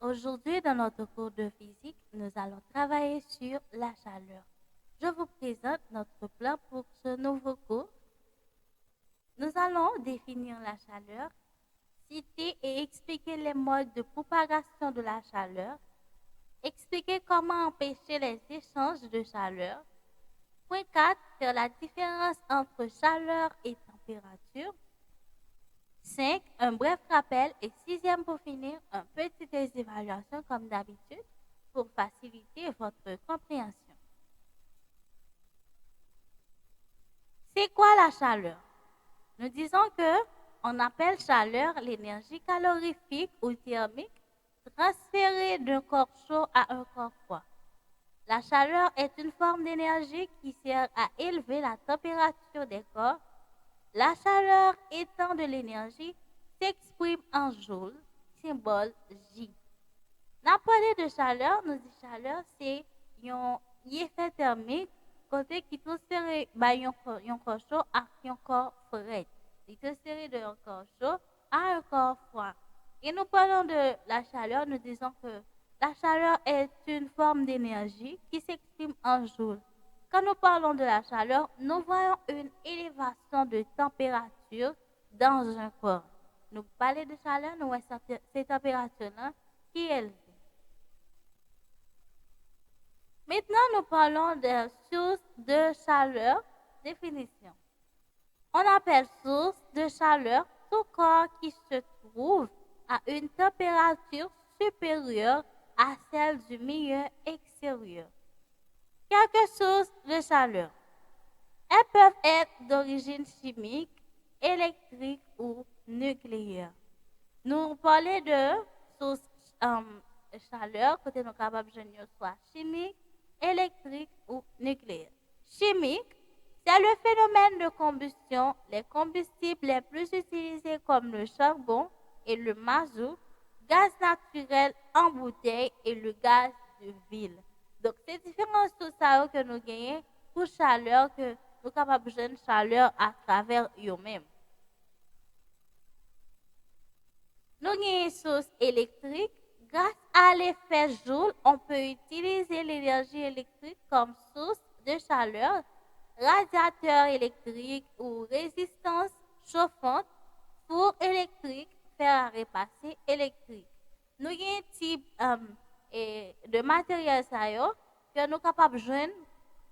Aujourd'hui, dans notre cours de physique, nous allons travailler sur la chaleur. Je vous présente notre plan pour ce nouveau cours. Nous allons définir la chaleur, citer et expliquer les modes de propagation de la chaleur, expliquer comment empêcher les échanges de chaleur. Point 4, faire la différence entre chaleur et température. 5, un bref rappel et sixième pour finir, un petit test d'évaluation comme d'habitude pour faciliter votre compréhension. C'est quoi la chaleur? Nous disons que on appelle chaleur l'énergie calorifique ou thermique transférée d'un corps chaud à un corps froid. La chaleur est une forme d'énergie qui sert à élever la température des corps. La chaleur étant de l'énergie s'exprime en joules, symbole J. N'a parlé de chaleur, nous dit chaleur, c'est un effet thermique côté qui transfère un corps chaud à un corps frais. Il transfère d'un corps chaud à un corps froid. Et nous parlons de la chaleur, nous disons que la chaleur est une forme d'énergie qui s'exprime en joules. Quand nous parlons de la chaleur, nous voyons une élévation de température dans un corps. Nous parlons de chaleur, nous voyons cette température-là qui est élevée. Maintenant, nous parlons de source de chaleur. Définition. On appelle source de chaleur tout corps qui se trouve à une température supérieure à celle du milieu extérieur. Quelques sources de chaleur. Elles peuvent être d'origine chimique, électrique ou nucléaire. Nous parlons de sources de chaleur, côté nous capables de soit chimique, électrique ou nucléaire. Chimique, c'est le phénomène de combustion. Les combustibles les plus utilisés comme le charbon et le mazout, gaz naturel en bouteille et le gaz de ville. Donc, c'est différents sources que nous gagnons pour chaleur, que nous sommes capables de générer chaleur à travers eux-mêmes. Nous avons une source électrique. Grâce à l'effet Joule, on peut utiliser l'énergie électrique comme source de chaleur, radiateur électrique ou résistance chauffante, four électrique, fer à repasser électrique. Nous avons un type de matériel que nous sommes capables de joindre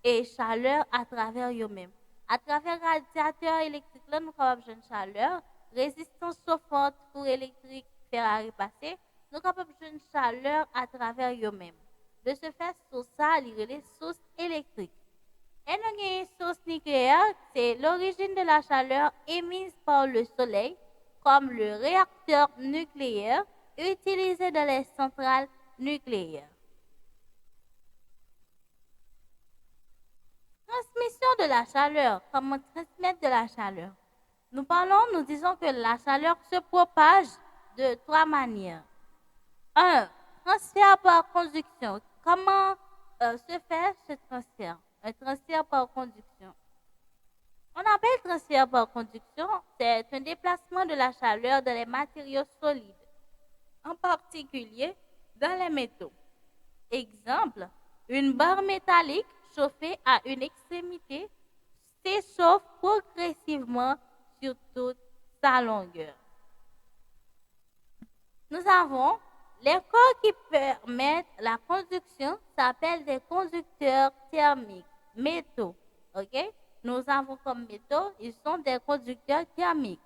et chaleur à travers eux-mêmes. À travers radiateur électrique, là, nous sommes capables de joindre chaleur, résistance chauffante, four électrique, fer à repasser. Nous sommes capables de joindre chaleur à travers eux-mêmes. De ce fait, source ça, il y a les sources électriques. Et nous avons une source nucléaire, c'est l'origine de la chaleur émise par le soleil, comme le réacteur nucléaire utilisé dans les centrales nucléaires. Transmission de la chaleur. Comment transmettre de la chaleur? Nous disons que la chaleur se propage de trois manières. 1. Transfert par conduction. Comment se fait ce transfert? Un transfert par conduction. On appelle transfert par conduction, c'est un déplacement de la chaleur dans les matériaux solides, en particulier dans les métaux. Exemple, une barre métallique chauffée à une extrémité s'échauffe progressivement sur toute sa longueur. Nous avons les corps qui permettent la conduction s'appellent des conducteurs thermiques, métaux. Ok? Nous avons comme métaux, ils sont des conducteurs thermiques.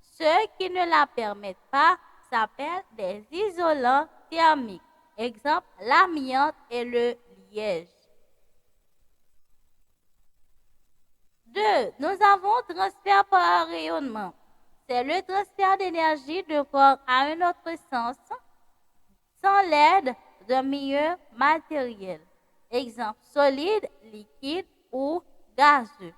Ceux qui ne la permettent pas s'appellent des isolants thermiques. Exemple, l'amiante et le liège. 2. Nous avons transfert par rayonnement. C'est le transfert d'énergie d'un corps à un autre sens sans l'aide d'un milieu matériel. Exemple, solide, liquide ou gazeux.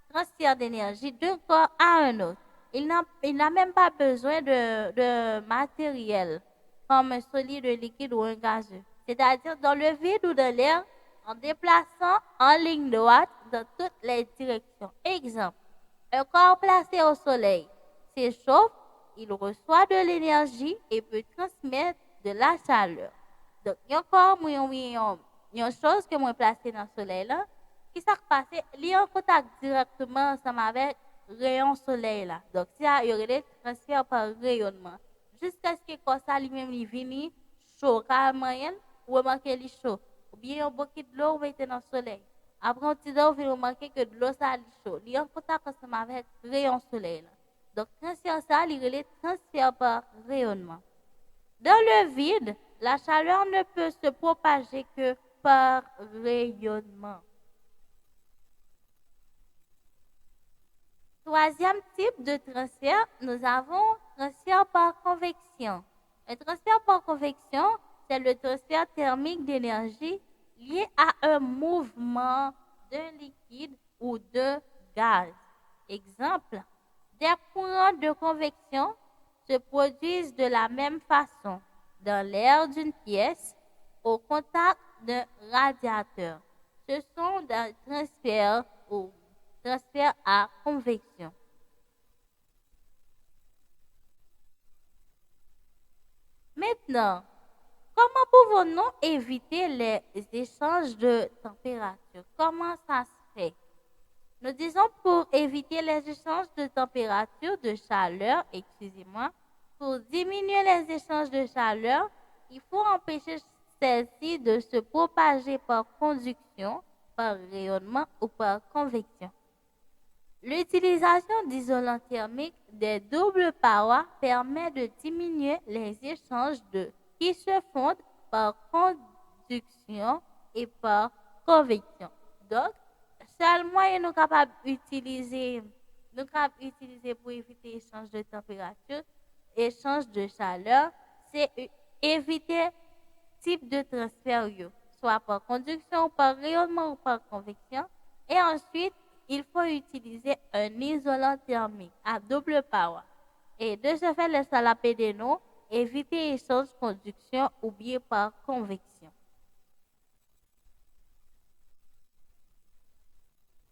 Transfert d'énergie d'un corps à un autre. Il n'a même pas besoin de matériel comme un solide, un liquide ou un gazeux. C'est-à-dire dans le vide ou dans l'air, en déplaçant en ligne droite dans toutes les directions. Exemple, un corps placé au soleil s'échauffe, il reçoit de l'énergie et peut transmettre de la chaleur. Donc, il y a encore une chose que moi placée dans le soleil là, qui s'est passé, il est en contact directement ensemble avec rayon soleil là. Donc, il y aurait des transferts par rayonnement. Jusqu'à ce que quand ça lui-même il vienne chaud, carrément, ou remarquer il chaud. Ou bien un bouquet de l'eau mettez dans le soleil. Après, un petit temps, vous remarquer que de l'eau ça est chaud. Il est en contact ensemble avec rayon soleil là. Donc, transfert ça, il relève transfert par rayonnement. Dans le vide, la chaleur ne peut se propager que par rayonnement. Troisième type de transfert, nous avons transfert par convection. Le transfert par convection, c'est le transfert thermique d'énergie lié à un mouvement d'un liquide ou de gaz. Exemple, des courants de convection se produisent de la même façon dans l'air d'une pièce au contact d'un radiateur. Ce sont des transferts ou transfert à convection. Maintenant, comment pouvons-nous éviter les échanges de température? Comment ça se fait? Nous disons pour éviter les échanges de température, de chaleur, excusez-moi, pour diminuer les échanges de chaleur, il faut empêcher celles-ci de se propager par conduction, par rayonnement ou par convection. L'utilisation d'isolants thermiques des doubles parois permet de diminuer les échanges qui se font par conduction et par convection. Donc, seul moyen nous capable d'utiliser pour éviter l'échange de température, échange de chaleur, c'est éviter type de transfert, soit par conduction, par rayonnement ou par convection. Et ensuite, il faut utiliser un isolant thermique à double paroi. Et de ce fait, les salapédénos, éviter l'échange conduction ou bien par convection.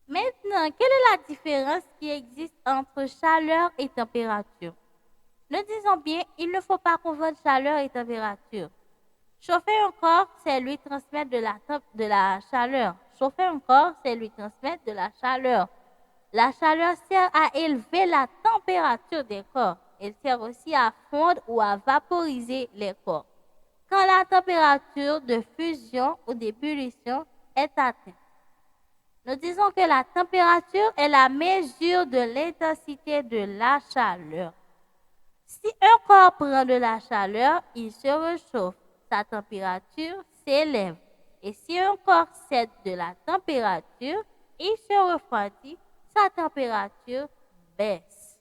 Maintenant, quelle est la différence qui existe entre chaleur et température? Nous disons bien, il ne faut pas confondre chaleur et température. Chauffer un corps, c'est lui transmettre de la chaleur. Chauffer un corps, c'est lui transmettre de la chaleur. La chaleur sert à élever la température des corps. Elle sert aussi à fondre ou à vaporiser les corps. Quand la température de fusion ou d'ébullition est atteinte, nous disons que la température est la mesure de l'intensité de la chaleur. Si un corps prend de la chaleur, il se réchauffe. Sa température s'élève. Et si un corps cède de la température, il se refroidit, sa température baisse.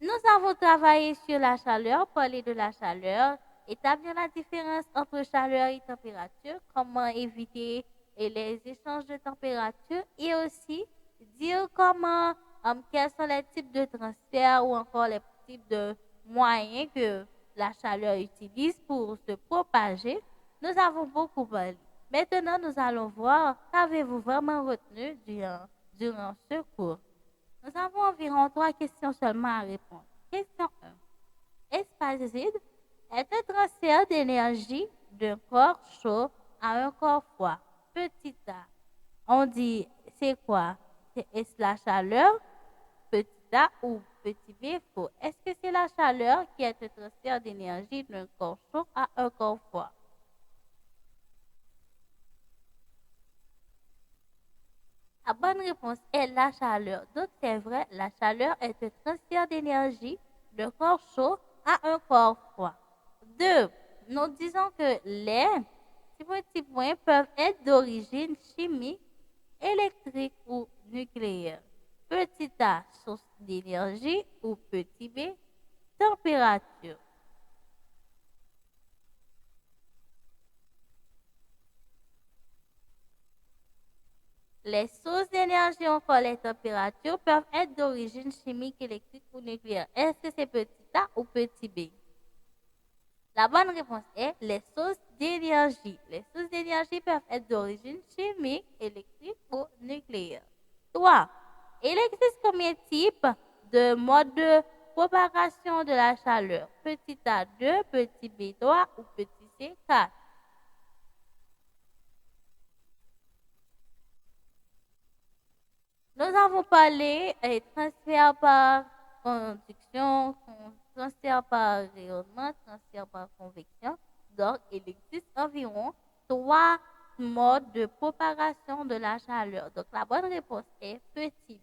Nous avons travaillé sur la chaleur, parlé de la chaleur, établir la différence entre chaleur et température, comment éviter les échanges de température et aussi dire quels sont les types de transferts ou encore les types de moyens que la chaleur utilise pour se propager. Nous avons beaucoup parlé. Maintenant, nous allons voir qu'avez-vous vraiment retenu durant ce cours. Nous avons environ 3 questions seulement à répondre. Question 1. Espace vide est un transfert d'énergie d'un corps chaud à un corps froid. Petit a. On dit, c'est quoi? Est-ce la chaleur? Petit a ou petit b faux. Est-ce que c'est la chaleur qui est un transfert d'énergie d'un corps chaud à un corps froid? La bonne réponse est la chaleur. Donc c'est vrai, la chaleur est un transfert d'énergie d'un corps chaud à un corps froid. 2. Nous disons que les petits points peuvent être d'origine chimique, électrique ou nucléaire. Petit a, source d'énergie ou petit b, température. Les sources d'énergie encore les températures peuvent être d'origine chimique, électrique ou nucléaire. Est-ce que c'est petit a ou petit b? La bonne réponse est les sources d'énergie. Les sources d'énergie peuvent être d'origine chimique, électrique ou nucléaire. 3. Il existe combien de types de modes propagation de la chaleur. Petit A2, petit B3 ou petit C4. Nous avons parlé transfert par conduction, transfert par rayonnement, transfert par convection. Donc, il existe environ 3 modes de propagation de la chaleur. Donc, la bonne réponse est petit